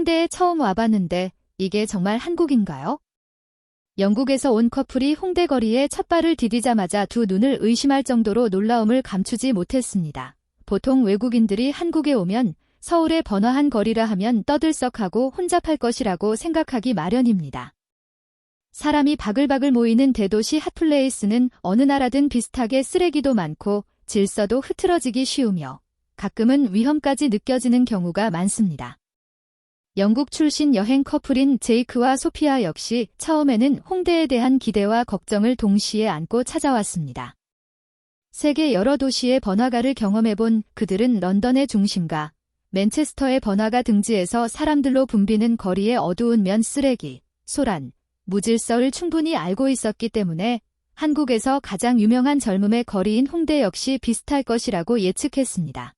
홍대에 처음 와봤는데 이게 정말 한국인가요? 영국에서 온 커플이 홍대 거리에 첫 발을 디디자마자 두 눈을 의심할 정도로 놀라움을 감추지 못했습니다. 보통 외국인들이 한국에 오면 서울의 번화한 거리라 하면 떠들썩하고 혼잡할 것이라고 생각하기 마련입니다. 사람이 바글바글 모이는 대도시 핫플레이스는 어느 나라든 비슷하게 쓰레기도 많고 질서도 흐트러지기 쉬우며 가끔은 위험까지 느껴지는 경우가 많습니다. 영국 출신 여행 커플인 제이크와 소피아 역시 처음에는 홍대에 대한 기대와 걱정을 동시에 안고 찾아왔습니다. 세계 여러 도시의 번화가를 경험해본 그들은 런던의 중심가, 맨체스터의 번화가 등지에서 사람들로 붐비는 거리의 어두운 면 쓰레기, 소란, 무질서를 충분히 알고 있었기 때문에 한국에서 가장 유명한 젊음의 거리인 홍대 역시 비슷할 것이라고 예측했습니다.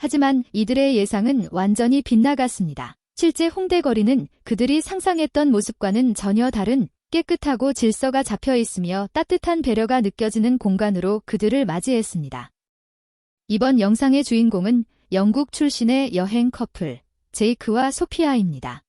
하지만 이들의 예상은 완전히 빗나갔습니다. 실제 홍대 거리는 그들이 상상했던 모습과는 전혀 다른 깨끗하고 질서가 잡혀 있으며 따뜻한 배려가 느껴지는 공간으로 그들을 맞이했습니다. 이번 영상의 주인공은 영국 출신의 여행 커플, 제이크와 소피아입니다.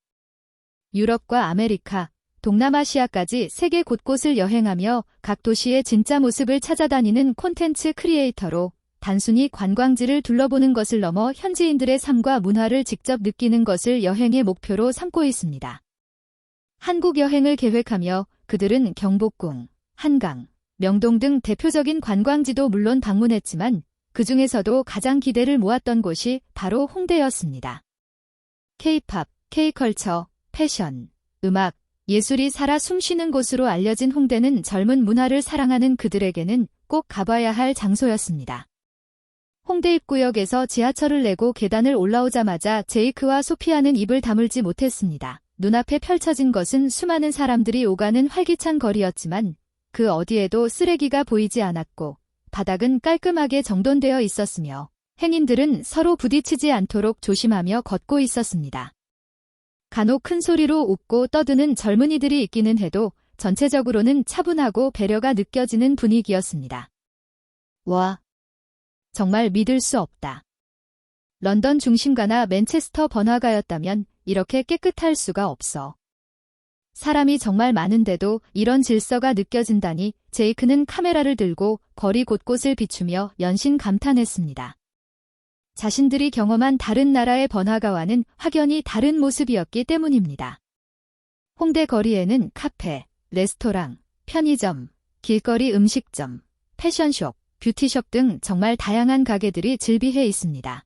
유럽과 아메리카, 동남아시아까지 세계 곳곳을 여행하며 각 도시의 진짜 모습을 찾아다니는 콘텐츠 크리에이터로 단순히 관광지를 둘러보는 것을 넘어 현지인들의 삶과 문화를 직접 느끼는 것을 여행의 목표로 삼고 있습니다. 한국 여행을 계획하며 그들은 경복궁, 한강, 명동 등 대표적인 관광지도 물론 방문했지만 그 중에서도 가장 기대를 모았던 곳이 바로 홍대였습니다. K-팝, K-컬처, 패션, 음악, 예술이 살아 숨쉬는 곳으로 알려진 홍대는 젊은 문화를 사랑하는 그들에게는 꼭 가봐야 할 장소였습니다. 홍대 입구역에서 지하철을 내고 계단을 올라오자마자 제이크와 소피아는 입을 다물지 못했습니다. 눈앞에 펼쳐진 것은 수많은 사람들이 오가는 활기찬 거리였지만 그 어디에도 쓰레기가 보이지 않았고 바닥은 깔끔하게 정돈되어 있었으며 행인들은 서로 부딪히지 않도록 조심하며 걷고 있었습니다. 간혹 큰 소리로 웃고 떠드는 젊은이들이 있기는 해도 전체적으로는 차분하고 배려가 느껴지는 분위기였습니다. 와, 정말 믿을 수 없다. 런던 중심가나 맨체스터 번화가였다면 이렇게 깨끗할 수가 없어. 사람이 정말 많은데도 이런 질서가 느껴진다니 제이크는 카메라를 들고 거리 곳곳을 비추며 연신 감탄했습니다. 자신들이 경험한 다른 나라의 번화가와는 확연히 다른 모습이었기 때문입니다. 홍대 거리에는 카페, 레스토랑, 편의점, 길거리 음식점, 패션숍, 뷰티숍 등 정말 다양한 가게들이 즐비해 있습니다.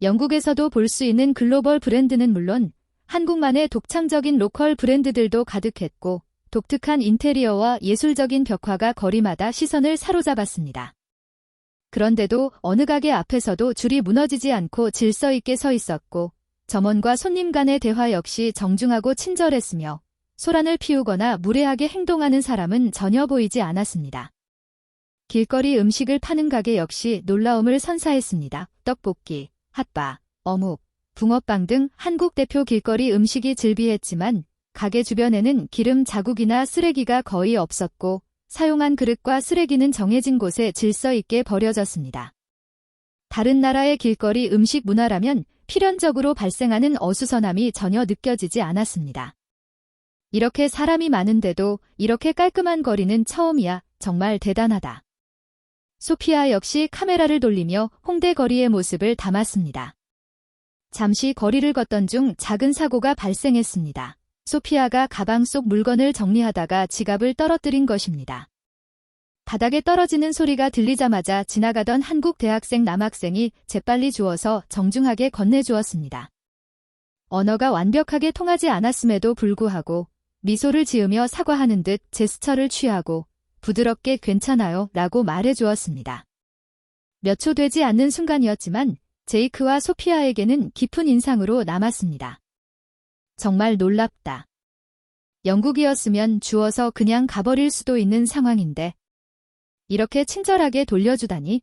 영국에서도 볼 수 있는 글로벌 브랜드는 물론 한국만의 독창적인 로컬 브랜드들도 가득했고 독특한 인테리어와 예술적인 벽화가 거리마다 시선을 사로잡았습니다. 그런데도 어느 가게 앞에서도 줄이 무너지지 않고 질서 있게 서 있었고 점원과 손님 간의 대화 역시 정중하고 친절했으며 소란을 피우거나 무례하게 행동하는 사람은 전혀 보이지 않았습니다. 길거리 음식을 파는 가게 역시 놀라움을 선사했습니다. 떡볶이, 핫바, 어묵, 붕어빵 등 한국 대표 길거리 음식이 즐비했지만 가게 주변에는 기름 자국이나 쓰레기가 거의 없었고 사용한 그릇과 쓰레기는 정해진 곳에 질서 있게 버려졌습니다. 다른 나라의 길거리 음식 문화라면 필연적으로 발생하는 어수선함이 전혀 느껴지지 않았습니다. 이렇게 사람이 많은데도 이렇게 깔끔한 거리는 처음이야. 정말 대단하다. 소피아 역시 카메라를 돌리며 홍대 거리의 모습을 담았습니다. 잠시 거리를 걷던 중 작은 사고가 발생했습니다. 소피아가 가방 속 물건을 정리하다가 지갑을 떨어뜨린 것입니다. 바닥에 떨어지는 소리가 들리자마자 지나가던 한국 대학생 남학생이 재빨리 주워서 정중하게 건네주었습니다. 언어가 완벽하게 통하지 않았음에도 불구하고 미소를 지으며 사과하는 듯 제스처를 취하고 부드럽게 괜찮아요 라고 말해주었습니다. 몇 초 되지 않는 순간이었지만 제이크와 소피아에게는 깊은 인상으로 남았습니다. 정말 놀랍다. 영국이었으면 주워서 그냥 가버릴 수도 있는 상황인데 이렇게 친절하게 돌려주다니.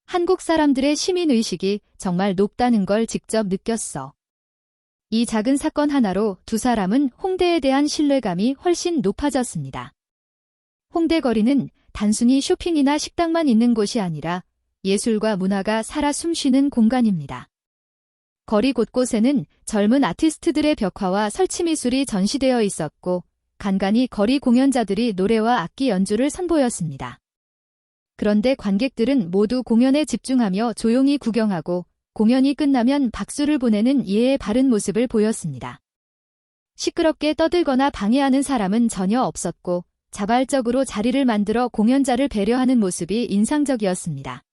한국 사람들의 시민의식이 정말 높다는 걸 직접 느꼈어. 이 작은 사건 하나로 두 사람은 홍대에 대한 신뢰감이 훨씬 높아졌습니다. 홍대 거리는 단순히 쇼핑이나 식당만 있는 곳이 아니라 예술과 문화가 살아 숨쉬는 공간입니다. 거리 곳곳에는 젊은 아티스트들의 벽화와 설치미술이 전시되어 있었고 간간히 거리 공연자들이 노래와 악기 연주를 선보였습니다. 그런데 관객들은 모두 공연에 집중하며 조용히 구경하고 공연이 끝나면 박수를 보내는 예의 바른 모습을 보였습니다. 시끄럽게 떠들거나 방해하는 사람은 전혀 없었고 자발적으로 자리를 만들어 공연자를 배려하는 모습이 인상적이었습니다.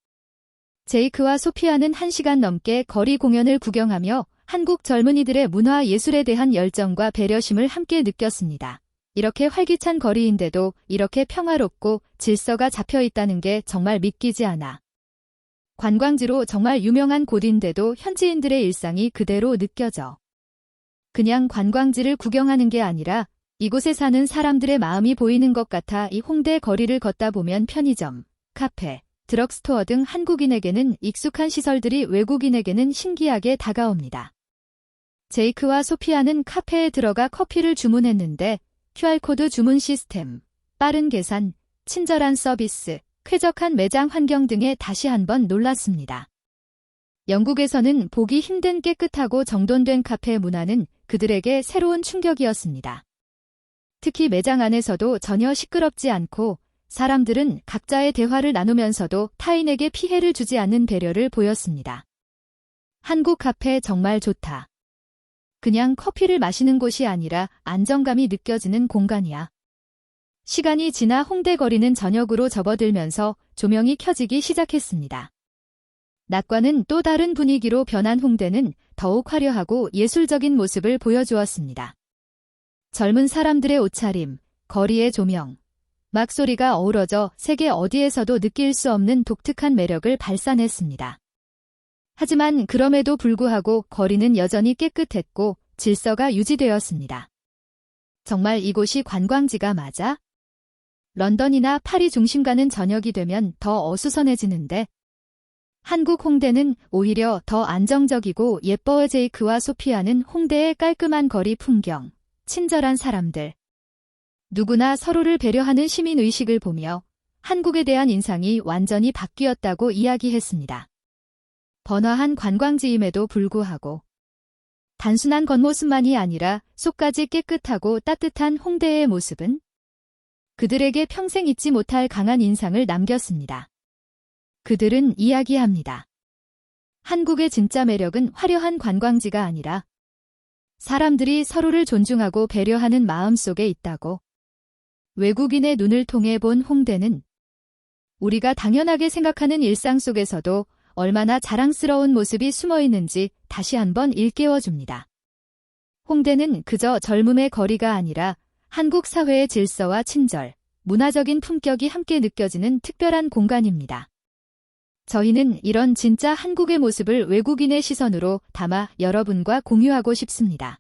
제이크와 소피아는 1시간 넘게 거리 공연을 구경하며 한국 젊은이들의 문화 예술에 대한 열정과 배려심을 함께 느꼈습니다. 이렇게 활기찬 거리인데도 이렇게 평화롭고 질서가 잡혀 있다는 게 정말 믿기지 않아. 관광지로 정말 유명한 곳인데도 현지인들의 일상이 그대로 느껴져. 그냥 관광지를 구경하는 게 아니라 이곳에 사는 사람들의 마음이 보이는 것 같아. 이 홍대 거리를 걷다 보면 편의점, 카페, 드럭스토어 등 한국인에게는 익숙한 시설들이 외국인에게는 신기하게 다가옵니다. 제이크와 소피아는 카페에 들어가 커피를 주문했는데 QR코드 주문 시스템, 빠른 계산, 친절한 서비스, 쾌적한 매장 환경 등에 다시 한번 놀랐습니다. 영국에서는 보기 힘든 깨끗하고 정돈된 카페 문화는 그들에게 새로운 충격이었습니다. 특히 매장 안에서도 전혀 시끄럽지 않고 사람들은 각자의 대화를 나누면서도 타인에게 피해를 주지 않는 배려를 보였습니다. 한국 카페 정말 좋다. 그냥 커피를 마시는 곳이 아니라 안정감이 느껴지는 공간이야. 시간이 지나 홍대 거리는 저녁으로 접어들면서 조명이 켜지기 시작했습니다. 낮과는 또 다른 분위기로 변한 홍대는 더욱 화려하고 예술적인 모습을 보여주었습니다. 젊은 사람들의 옷차림, 거리의 조명, 막소리가 어우러져 세계 어디에서도 느낄 수 없는 독특한 매력을 발산했습니다. 하지만 그럼에도 불구하고 거리는 여전히 깨끗했고 질서가 유지되었습니다. 정말 이곳이 관광지가 맞아? 런던이나 파리 중심가는 저녁이 되면 더 어수선해지는데 한국 홍대는 오히려 더 안정적이고 예뻐요. 제이크와 소피아는 홍대의 깔끔한 거리 풍경, 친절한 사람들, 누구나 서로를 배려하는 시민의식을 보며 한국에 대한 인상이 완전히 바뀌었다고 이야기했습니다. 번화한 관광지임에도 불구하고 단순한 겉모습만이 아니라 속까지 깨끗하고 따뜻한 홍대의 모습은 그들에게 평생 잊지 못할 강한 인상을 남겼습니다. 그들은 이야기합니다. 한국의 진짜 매력은 화려한 관광지가 아니라 사람들이 서로를 존중하고 배려하는 마음 속에 있다고. 외국인의 눈을 통해 본 홍대는 우리가 당연하게 생각하는 일상 속에서도 얼마나 자랑스러운 모습이 숨어 있는지 다시 한번 일깨워줍니다. 홍대는 그저 젊음의 거리가 아니라 한국 사회의 질서와 친절, 문화적인 품격이 함께 느껴지는 특별한 공간입니다. 저희는 이런 진짜 한국의 모습을 외국인의 시선으로 담아 여러분과 공유하고 싶습니다.